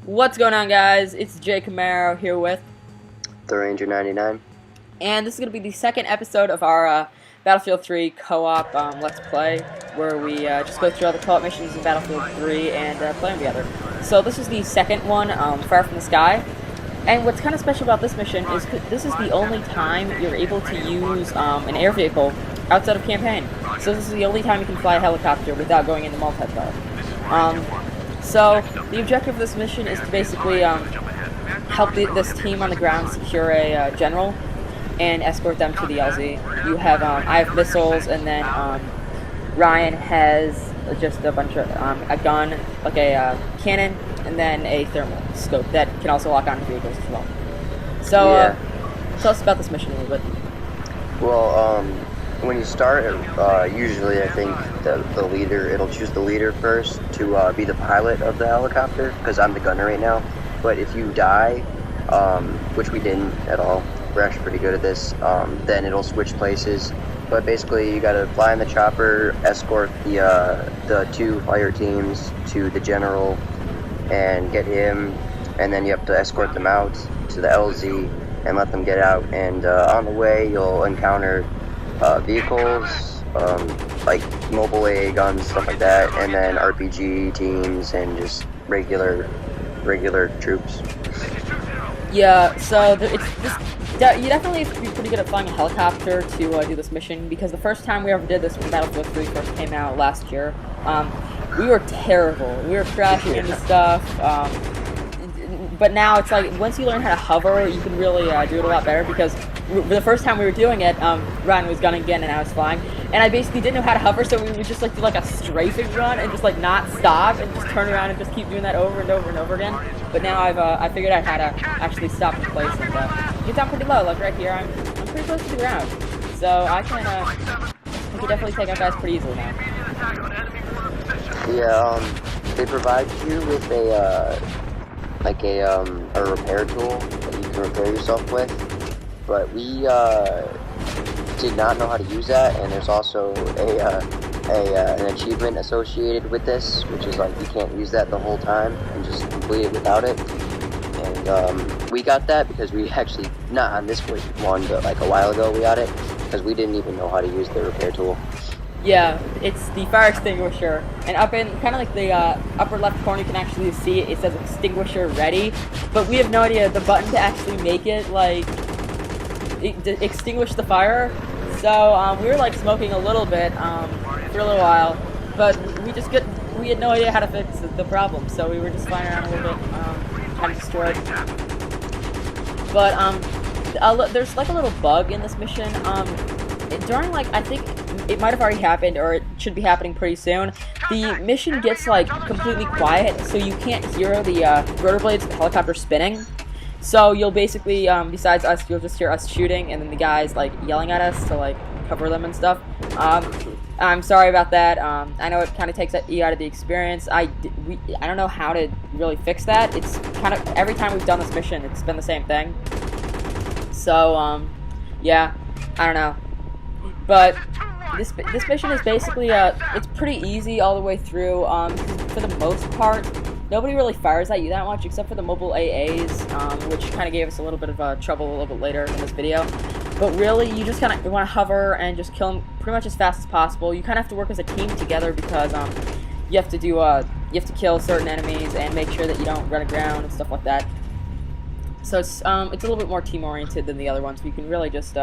What's going on, guys? It's Jay Camaro here with, TheRanger99. and this is going to be the second episode of our Battlefield 3 co-op Let's Play, where we just go through all the co-op missions in Battlefield 3 and play them together. So this is the second one, Fire from the Sky, and what's kind of special about this mission is this is the only time you're able to use an air vehicle outside of campaign. So this is the only time you can fly a helicopter without going into multiplayer. So the objective of this mission is to basically help this team on the ground secure a general and escort them to the LZ. You have I have missiles, and then Ryan has just a bunch of a gun, like a cannon, and then a thermal scope that can also lock onto vehicles as well. So tell us about this mission a little bit. Well, when you start, usually I think the leader, it'll choose the leader first to be the pilot of the helicopter, because I'm the gunner right now. But if you die, which we didn't at all, we're actually pretty good at this, then it'll switch places. But basically, you gotta fly in the chopper, escort the two fire teams to the general, and get him, and then you have to escort them out to the LZ and let them get out. And on the way, you'll encounter vehicles, like mobile AA guns, stuff like that, and then RPG teams and just regular troops. Yeah, so you definitely have to be pretty good at flying a helicopter to do this mission, because the first time we ever did this when Battlefield 3 first came out last year, we were terrible. We were crashing into stuff. But now it's like, once you learn how to hover, you can really do it a lot better, because the first time we were doing it, Ryan was gunning again and I was flying, and I basically didn't know how to hover, so we would just like do like a strafing run and just like not stop and just turn around and just keep doing that over and over and over again. But now I figured out how to actually stop in place and get down pretty low. Like right here, I'm pretty close to the ground, so I can definitely take out guys pretty easily now. Yeah, they provide you with a repair tool that you can repair yourself with, but we did not know how to use that. And there's also an achievement associated with this, which is like you can't use that the whole time and just complete it without it. And we got that because we actually, not on this one, but like a while ago we got it because we didn't even know how to use the repair tool. Yeah, it's the fire extinguisher, and up in kind of like the upper left corner you can actually see it says extinguisher ready, but we have no idea the button to actually make it like extinguish the fire. So we were like smoking a little bit for a little while, but we had no idea how to fix the problem, so we were just flying around a little bit, kind of destroyed. But there's like a little bug in this mission. During, like, I think it might have already happened, or it should be happening pretty soon, the mission gets like completely quiet, so you can't hear the rotor blades of the helicopter spinning. So you'll basically, besides us, you'll just hear us shooting, and then the guys like yelling at us to like cover them and stuff. I'm sorry about that. I know it kind of takes you out of the experience. I don't know how to really fix that. It's kind of every time we've done this mission, it's been the same thing. So yeah, I don't know. But this mission is basically it's pretty easy all the way through. For the most part, nobody really fires at you that much except for the mobile AAs, which kind of gave us a little bit of trouble a little bit later in this video. But really, you just kind of want to hover and just kill them pretty much as fast as possible. You kind of have to work as a team together because you have to kill certain enemies and make sure that you don't run aground and stuff like that. So it's a little bit more team oriented than the other ones. You can really just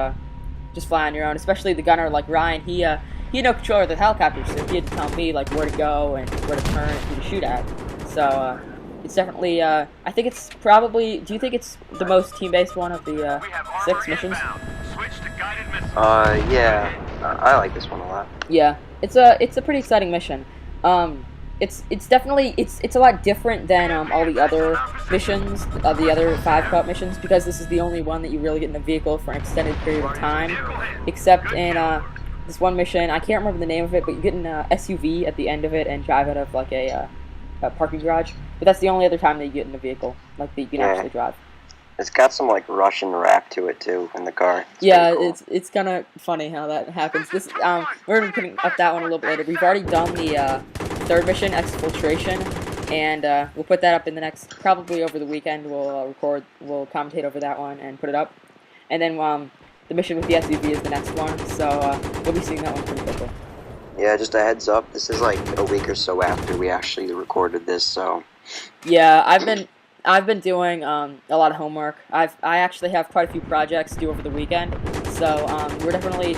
fly on your own, especially the gunner like Ryan. He had no control of the helicopter, so he had to tell me like where to go and where to turn and who to shoot at. So it's definitely I think it's probably, do you think it's the most team-based one of the 6 missions? Yeah, I like this one a lot. Yeah, it's a pretty exciting mission. It's definitely it's a lot different than all the other missions, the other 5 co-op missions, because this is the only one that you really get in the vehicle for an extended period of time. Except in this one mission, I can't remember the name of it, but you get an SUV at the end of it and drive out of like a parking garage. But that's the only other time that you get in the vehigle, like that you can actually drive. It's got some like Russian rap to it too in the car. Yeah, cool. it's kind of funny how that happens. This we're gonna be putting up that one a little bit later. We've already done the 3rd mission, exfiltration, and we'll put that up in the next, probably over the weekend. We'll we'll commentate over that one and put it up, and then the mission with the SUV is the next one, so we'll be seeing that one pretty quickly. Yeah, just a heads up, this is like a week or so after we actually recorded this, so... Yeah, I've been doing a lot of homework. I actually have quite a few projects due over the weekend, so we're definitely,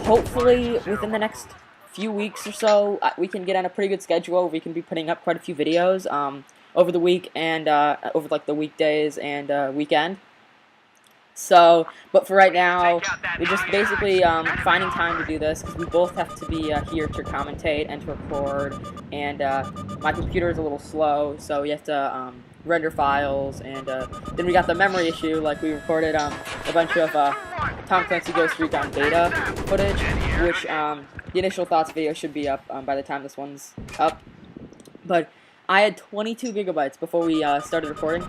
hopefully, within the next few weeks or so, we can get on a pretty good schedule. We can be putting up quite a few videos over the week and over like the weekdays and weekend. So, but for right now, we're just basically finding time to do this because we both have to be here to commentate and to record, and my computer is a little slow, so we have to render files, and then we got the memory issue. Like, we recorded a bunch of Tom Clancy Ghost Recon beta footage, which the initial thoughts video should be up by the time this one's up, but I had 22 gigabytes before we started recording.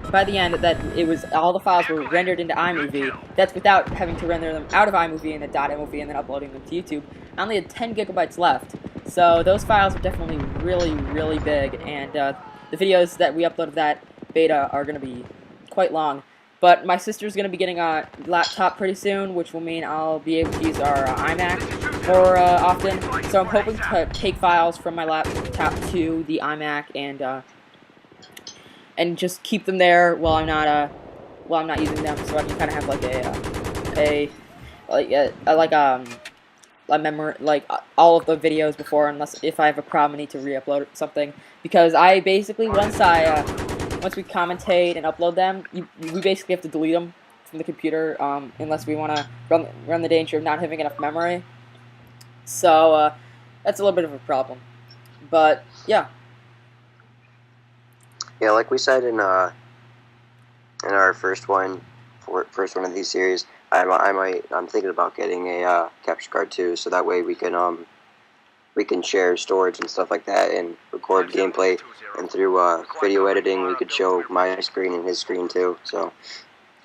By the end, it was all the files were rendered into iMovie. That's without having to render them out of iMovie and the .mov and then uploading them to YouTube. I only had 10 gigabytes left, so those files are definitely really, really big. And the videos that we uploaded that beta are going to be quite long. But my sister's going to be getting a laptop pretty soon, which will mean I'll be able to use our iMac more often. So I'm hoping to take files from my laptop to the iMac and just keep them there while I'm not using them, so I can kind of have like a memory, like all of the videos before, unless if I have a problem I need to re-upload something. Because I basically once we commentate and upload them, we basically have to delete them from the computer unless we want to run the danger of not having enough memory. So that's a little bit of a problem. But yeah. Yeah, like we said in our first one of these series, I'm thinking about getting a capture card too, so that way we can share storage and stuff like that and record gameplay, and through video editing we could show my screen and his screen too. So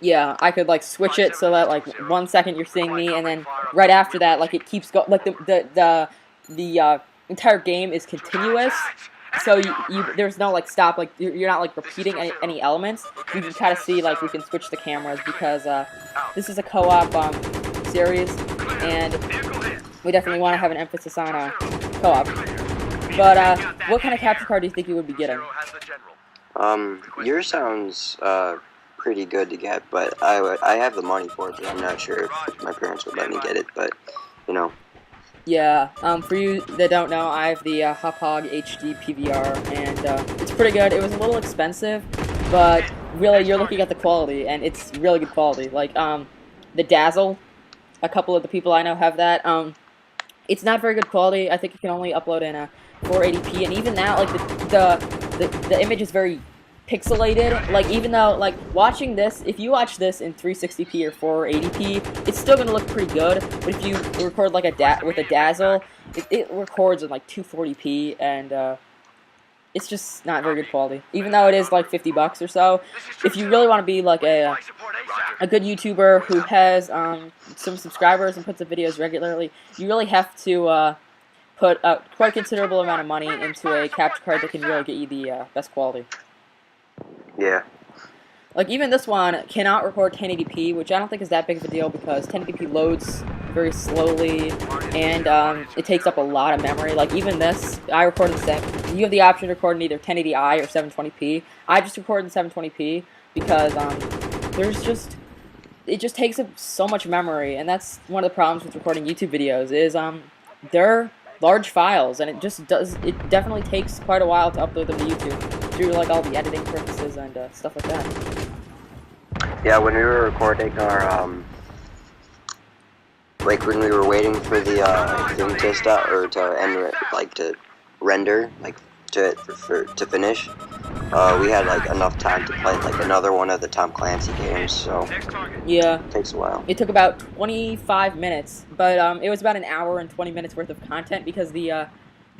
yeah, I could like switch it so that like 1 second you're seeing me, and then right after that, like it keeps going, like the entire game is continuous. So there's no like stop, like you're not like repeating any elements. You can kind of see like we can switch the cameras because this is a co-op series, and we definitely want to have an emphasis on co-op. But what kind of capture card do you think you would be getting? Yours sounds pretty good to get, but I have the money for it, but I'm not sure if my parents would let me get it, but you know. Yeah, for you that don't know, I have the Hauppauge HD PVR, and it's pretty good. It was a little expensive, but really, you're looking at the quality, and it's really good quality. Like, the Dazzle, a couple of the people I know have that. It's not very good quality. I think you can only upload in a 480p, and even that, like, the image is very pixelated. Like, even though, like, watching this, if you watch this in 360p or 480p, it's still gonna look pretty good. But if you record like with a Dazzle, it records in like 240p, and it's just not very good quality. Even though it is like $50 or so, if you really want to be like a good YouTuber who has some subscribers and puts up videos regularly, you really have to put quite a considerable amount of money into a capture card that can really get you the best quality. Yeah. Like, even this one cannot record 1080p, which I don't think is that big of a deal because 1080p loads very slowly, and it takes up a lot of memory. Like, even this, I record in you have the option to record in either 1080i or 720p. I just record in 720p because it just takes up so much memory, and that's one of the problems with recording YouTube videos is they're large files, and it definitely takes quite a while to upload them to YouTube through like all the editing purposes and stuff like that. Yeah, when we were recording our like when we were waiting for the thing to stop or to end, like to render, like to finish, we had like enough time to play like another one of the Tom Clancy games. So yeah, it takes a while. It took about 25 minutes, but it was about an hour and 20 minutes worth of content because the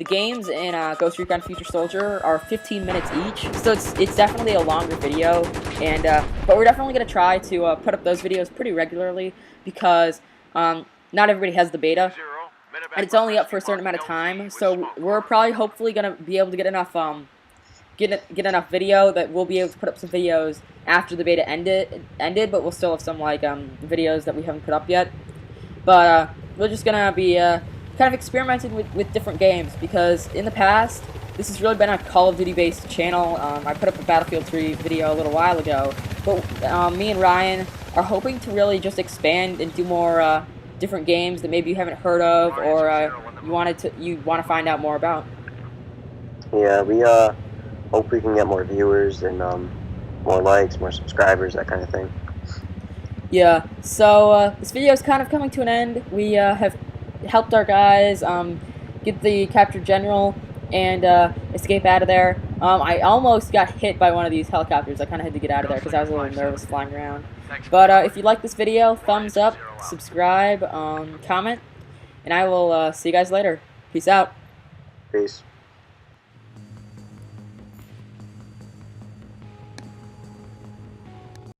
games in Ghost Recon Future Soldier are 15 minutes each, so it's definitely a longer video, and but we're definitely gonna try to put up those videos pretty regularly because not everybody has the beta, and it's only up for a certain amount of time. So we're probably hopefully gonna be able to get enough get enough video that we'll be able to put up some videos after the beta ended, but we'll still have some like videos that we haven't put up yet. But we're just gonna be kind of experimenting with different games, because in the past this has really been a Call of Duty based channel. I put up a Battlefield 3 video a little while ago, but me and Ryan are hoping to really just expand and do more different games that maybe you haven't heard of, or you want to find out more about. Yeah, we hope we can get more viewers and more likes, more subscribers, that kind of thing. Yeah, so this video is kind of coming to an end. We have helped our guys get the captured general and escape out of there. I almost got hit by one of these helicopters. I kind of had to get out of there because I was a little nervous flying around. But if you like this video, thumbs up, subscribe, comment, and I will see you guys later. Peace out. Peace.